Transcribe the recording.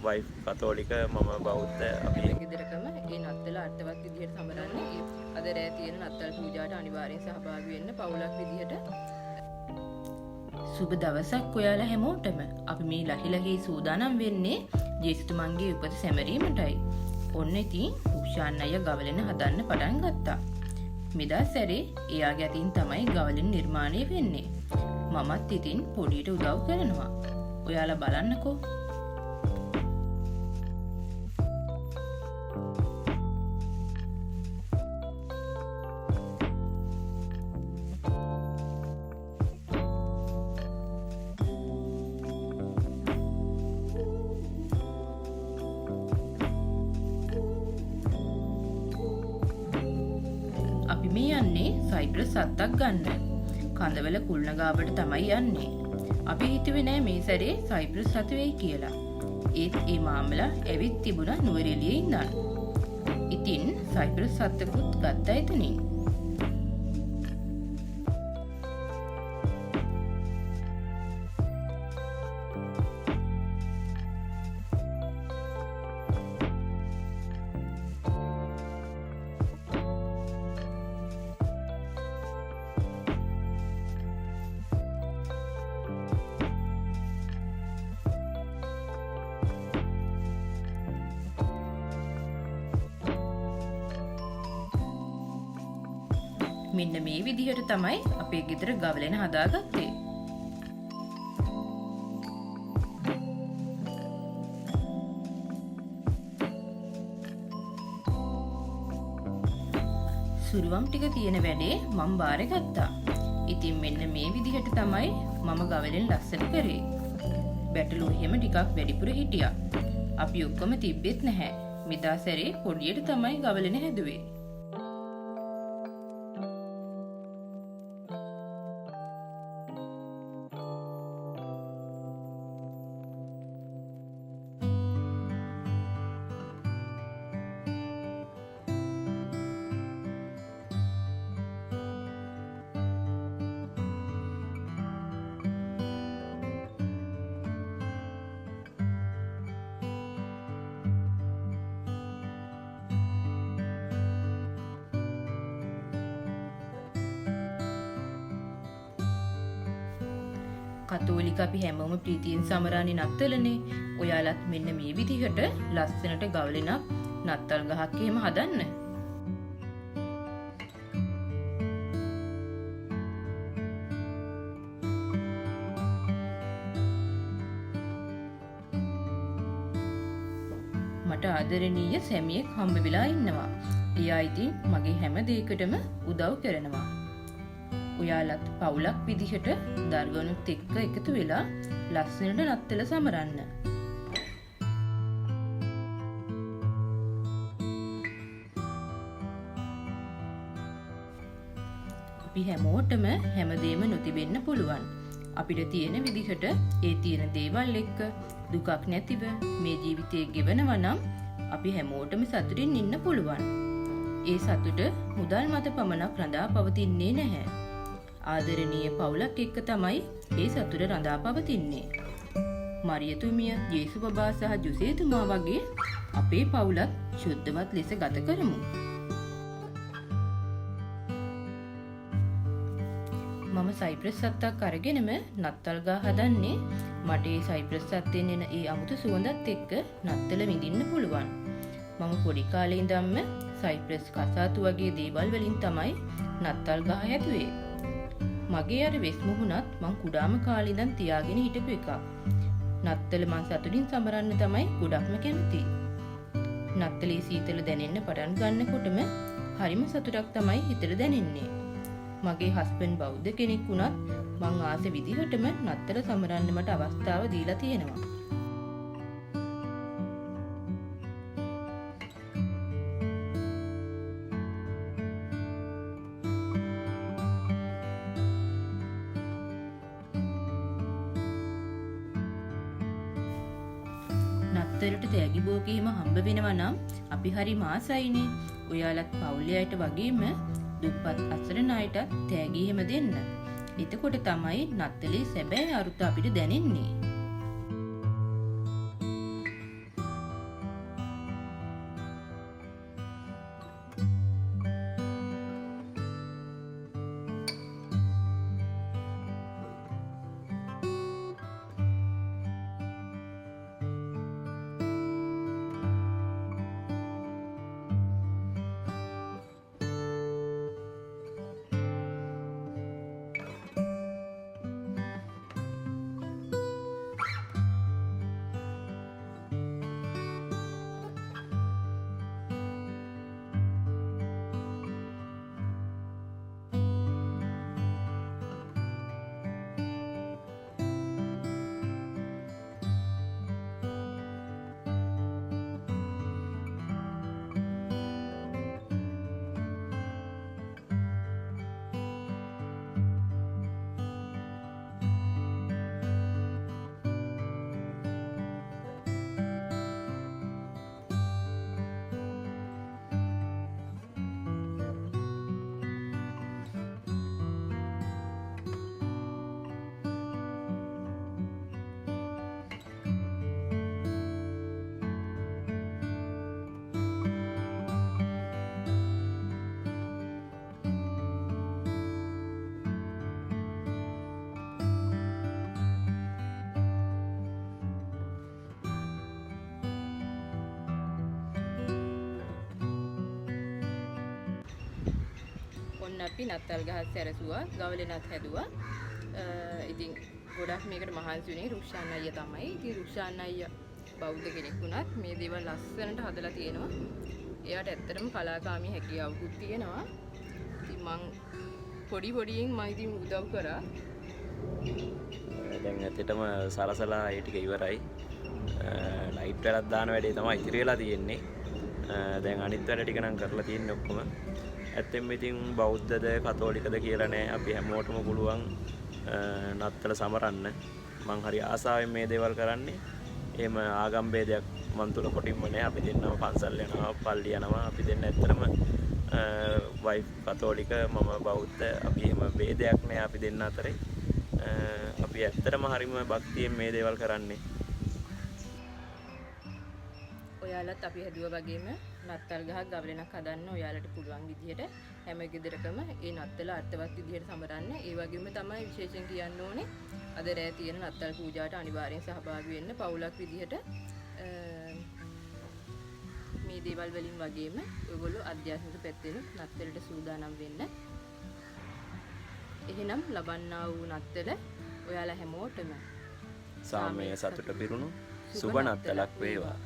Wife කතෝලික මම බෞද්ධ. අපි ගෙදරකම ඒ නත්තල අර්ථවත් විදිහට සමරන්නේ. අද රෑ තියෙන නත්තල් පූජාවට අනිවාර්යෙන් සහභාගී වෙන්න පවුලක් විදිහට. සුබ දවසක් ඔයාලා හැමෝටම. අපි මේ ලහිලහි සූදානම් වෙන්නේ ජේසුතුමන්ගේ උපත සැමරීමටයි. ඔන්න ඉතින් උෂාන් අය ගවලෙන හදන්න පටන් ගත්තා. මෙදා සැරේ එයාගේ අතින් තමයි ගවලෙන නිර්මාණය වෙන්නේ. මමත් ඉතින් පොඩියට උදව් කරනවා. ඔයාලා බලන්නකෝ. අපි මේ යන්නේ සයිප්‍රස් සත්තක් ගන්න. කඳවල කුල්නගාවට තමයි යන්නේ. අපි හිතුවේ නෑ මේ සැරේ සයිප්‍රස් සත වෙයි කියලා. ඒත් ඒ මාමලා ඇවිත් තිබුණා නුවරඑළියේ ඉඳන්. ඉතින් සයිප්‍රස් සත්තකුත් ගත්තා එතනින්. මෙන්න මේ විදිහට තමයි අපේ ගෙදර ගවලෙන හදාගත්තේ. සුරුවම් ටික තියෙන වැඩේ මම බාරගත්තා. ඉතින් මෙන්න මේ විදිහට තමයි මම ගවලෙන් ලස්සන කරේ. බැටළු එහෙම ටිකක් වැඩිපුර හිටියා. අපි ඔක්කොම තිබ්බෙත් නැහැ. මෙදා සැරේ පොඩියට තමයි ගවලෙන හැදුවේ. කතෝලික අපි හැමෝම ප්‍රීතියෙන් සමරන්නේ නත්තලනේ. ඔයාලත් මෙන්න මේ විදිහට ලස්සනට ගවලෙනක් නත්තල් ගහක් එහෙම හදන්න. මට ආදරණීය සැමියෙක් හම්බ වෙලා ඉන්නවා. එයා ඉතින් මගේ හැම දෙයකටම උදව් කරනවා. ඔයාලත් පවුලක් විදිහට දරුවනුත් එක්ක එකතු වෙලා ලස්සනට නත්තල සමරන්න. අපි හැමෝටම හැමදේම නොතිබෙන්න පුළුවන්. අපිට තියෙන විදිහට ඒ තියෙන දේවල් එක්ක දුකක් නැතිව මේ ජීවිතේ ගෙවනවා නම් අපි හැමෝටම සතුටින් ඉන්න පුළුවන්. ඒ සතුට මුදල් මත පමණක් රඳා පවතින්නේ නැහැ. ආදරණීය පවුලක් එක්ක තමයි ඒ සතුට රඳා පවතින්නේ. මරියතුමිය, ජේසු බබා සහ ජුසේතුමා වගේ අපේ පවුලත් ශුද්ධවත් ලෙස ගත කරමු. මම සයිප්‍රස් සත්තක් අරගෙනම නත්තල් ගහ හදන්නේ. මට ඒ සයිප්‍රස් සත්තෙන් එන ඒ අමුතු සුවඳත් එක්ක නත්තල විඳින්න පුළුවන්. මම පොඩි කාලේ ඉඳන්ම සයිප්‍රස් කසාතු වගේ දේවල් වලින් තමයි නත්තල් ගහ හැදුවේ. මගේ අර වෙස් මුහුණත් මං කුඩාම කාලේ ඉඳන් තියාගෙන හිටපු එකක්. නත්තල මං සතුටින් සමරන්න තමයි ගොඩක්ම කැමති. නත්තලේ සීතල දැනෙන්න පටන් ගන්නකොටම හරිම සතුටක් තමයි හිතට දැනෙන්නේ. මගේ හස්බන්ඩ් බෞද්ධ කෙනෙක් වුණත් මං ආස විදිහටම නත්තල සමරන්න මට අවස්ථාව දීලා තියෙනවා. නත්තලට තෑගි බෝකීම හම්බ වෙනවා නම් අපි හරි මාසයිනේ. ඔයාලත් පවුලේ අයට වගේම දුප්පත් අසරණ අයටත් තෑගි එහෙම දෙන්න. එතකොට තමයි නත්තලේ සැබෑ අරුත අපිට දැනෙන්නේ. ඔන්න අපි නත්තල් ගහ සැරසුවා, ගවලෙනත් හැදුවා. ඉතින් ගොඩක් මේකට මහන්සි වුණේ රුක්ෂාන් අයියා තමයි. ඉතින් රුක්ෂාන් අයියා බෞද්ධ කෙනෙක් වුණත් මේ දේවල් ලස්සනට හදලා තියෙනවා. එයාට ඇත්තටම කලාකාමී හැකියාවකුත් තියෙනවා. ඉතින් මං පොඩියෙන් මම ඉතින් උදව් කරා. දැන් ඇත්තටම සලසලා ඒ ටික ඉවරයි. ලයිට් වලක් දාන වැඩේ තමයි ඉතිරි වෙලා තියෙන්නේ. දැන් අනිත් වැඩ ටික නම් කරලා තියෙන්නේ ඔක්කොම. ඇත්තෙන්ම ඉතින් බෞද්ධද කතෝලිකද කියලා නෑ. අපි හැමෝටම පුළුවන් නත්තල සමරන්න. මං හරි ආසාවෙන් මේ දේවල් කරන්නේ. එහෙම ආගම් ભેදයක් මන් තුල කොටින්ම නෑ. අපි දෙන්නම පන්සල් යනවා, පල්ලි යනවා. අපි දෙන්න ඇත්තටම වයිෆ් කතෝලික, මම බෞද්ධ. අපි එහෙම ભેදයක් නෑ අපි දෙන්න අතරේ. අපි ඇත්තටම හරිම භක්තියෙන් මේ දේවල් කරන්නේ. ඔයාලත් අපි හැදුවා වගේම නත්තල් ගහක් ගවලෙනක් හදන්න ඔයාලට පුළුවන් විදිහට හැම ගෙදරකම ඒ නත්තල අර්ථවත් විදිහට සමරන්න. ඒ වගේම තමයි විශේෂයෙන් කියන්න ඕනේ අද රැ තියෙන නත්තල් පූජාවට අනිවාර්යෙන් සහභාගී වෙන්න. පවුලක් විදිහට මේ දේවල් වලින් වගේම ඔයගොල්ලෝ අධ්‍යාත්මික පැත්තෙන් නත්තලට සූදානම් වෙන්න. එහෙනම් ලබන්නා වූ නත්තල ඔයාලා හැමෝටම සාමය සතුට පිරුණු සුබ නත්තලක් වේවා.